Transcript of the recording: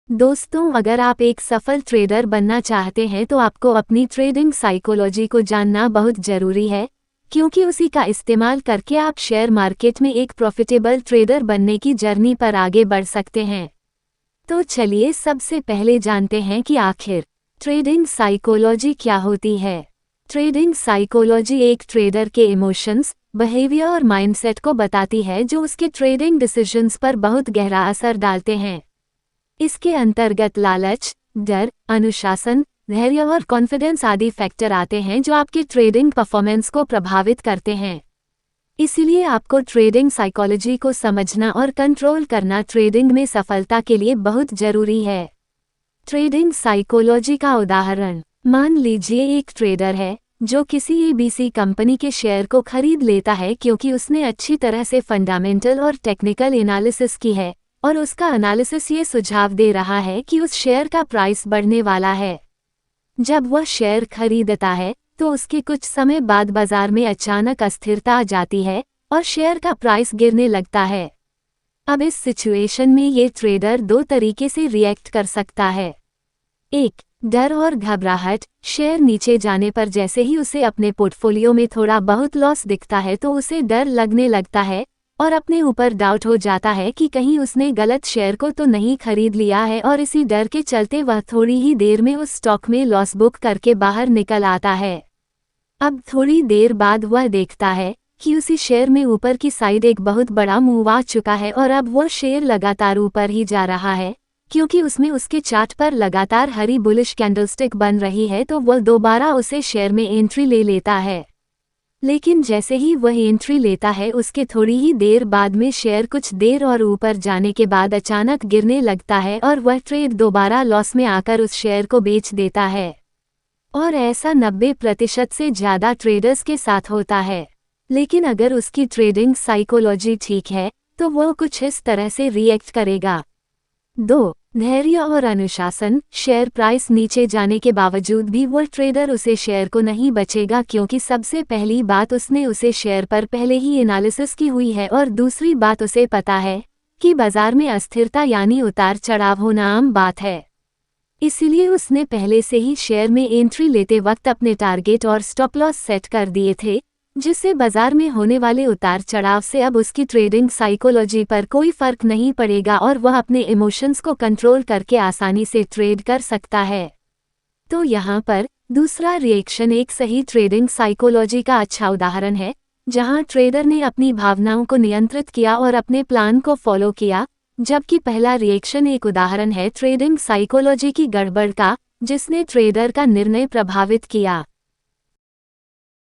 दोस्तों, अगर आप एक सफल ट्रेडर बनना चाहते हैं तो आपको अपनी ट्रेडिंग साइकोलॉजी को जानना बहुत ज़रूरी है, क्योंकि उसी का इस्तेमाल करके आप शेयर मार्केट में एक प्रॉफिटेबल ट्रेडर बनने की जर्नी पर आगे बढ़ सकते हैं। तो चलिए सबसे पहले जानते हैं कि आखिर ट्रेडिंग साइकोलॉजी क्या होती है। ट्रेडिंग साइकोलॉजी एक ट्रेडर के इमोशंस, बिहेवियर और माइंडसेट को बताती है जो उसके ट्रेडिंग डिसीजंस पर बहुत गहरा असर डालते हैं। इसके अंतर्गत लालच, डर, अनुशासन, धैर्य और कॉन्फिडेंस आदि फैक्टर आते हैं जो आपके ट्रेडिंग परफॉर्मेंस को प्रभावित करते हैं। इसलिए आपको ट्रेडिंग साइकोलॉजी को समझना और कंट्रोल करना ट्रेडिंग में सफलता के लिए बहुत जरूरी है। ट्रेडिंग साइकोलॉजी का उदाहरण, मान लीजिए एक ट्रेडर है जो किसी एबीसी कंपनी के शेयर को खरीद लेता है क्योंकि उसने अच्छी तरह से फंडामेंटल और टेक्निकल एनालिसिस की है और उसका एनालिसिस ये सुझाव दे रहा है कि उस शेयर का प्राइस बढ़ने वाला है। जब वह शेयर खरीदता है तो उसके कुछ समय बाद बाजार में अचानक अस्थिरता आ जाती है और शेयर का प्राइस गिरने लगता है। अब इस सिचुएशन में ये ट्रेडर दो तरीके से रिएक्ट कर सकता है। एक, डर और घबराहट। शेयर नीचे जाने पर जैसे ही उसे अपने पोर्टफोलियो में थोड़ा बहुत लॉस दिखता है तो उसे डर लगने लगता है और अपने ऊपर डाउट हो जाता है कि कहीं उसने गलत शेयर को तो नहीं खरीद लिया है, और इसी डर के चलते वह थोड़ी ही देर में उस स्टॉक में लॉस बुक करके बाहर निकल आता है। अब थोड़ी देर बाद वह देखता है कि उसी शेयर में ऊपर की साइड एक बहुत बड़ा मूव आ चुका है और अब वह शेयर लगातार ऊपर ही जा रहा है, क्योंकि उसमें उसके चार्ट पर लगातार हरी बुलिश कैंडलस्टिक बन रही है। तो वह दोबारा उसे शेयर में एंट्री ले लेता है। लेकिन जैसे ही वह एंट्री लेता है उसके थोड़ी ही देर बाद में शेयर कुछ देर और ऊपर जाने के बाद अचानक गिरने लगता है और वह ट्रेड दोबारा लॉस में आकर उस शेयर को बेच देता है। और ऐसा 90% से ज़्यादा ट्रेडर्स के साथ होता है। लेकिन अगर उसकी ट्रेडिंग साइकोलॉजी ठीक है तो वह कुछ इस तरह से रिएक्ट करेगा। 2, धैर्य और अनुशासन। शेयर प्राइस नीचे जाने के बावजूद भी वह ट्रेडर उसे शेयर को नहीं बचेगा, क्योंकि सबसे पहली बात उसने उसे शेयर पर पहले ही एनालिसिस की हुई है और दूसरी बात उसे पता है कि बाजार में अस्थिरता यानी उतार चढ़ाव होना आम बात है। इसीलिए उसने पहले से ही शेयर में एंट्री लेते वक्त अपने टारगेट और स्टॉप लॉस सेट कर दिए थे, जिससे बाजार में होने वाले उतार चढ़ाव से अब उसकी ट्रेडिंग साइकोलॉजी पर कोई फर्क नहीं पड़ेगा और वह अपने इमोशंस को कंट्रोल करके आसानी से ट्रेड कर सकता है। तो यहाँ पर दूसरा रिएक्शन एक सही ट्रेडिंग साइकोलॉजी का अच्छा उदाहरण है, जहाँ ट्रेडर ने अपनी भावनाओं को नियंत्रित किया और अपने प्लान को फॉलो किया, जबकि पहला रिएक्शन एक उदाहरण है ट्रेडिंग साइकोलॉजी की गड़बड़ का, जिसने ट्रेडर का निर्णय प्रभावित किया।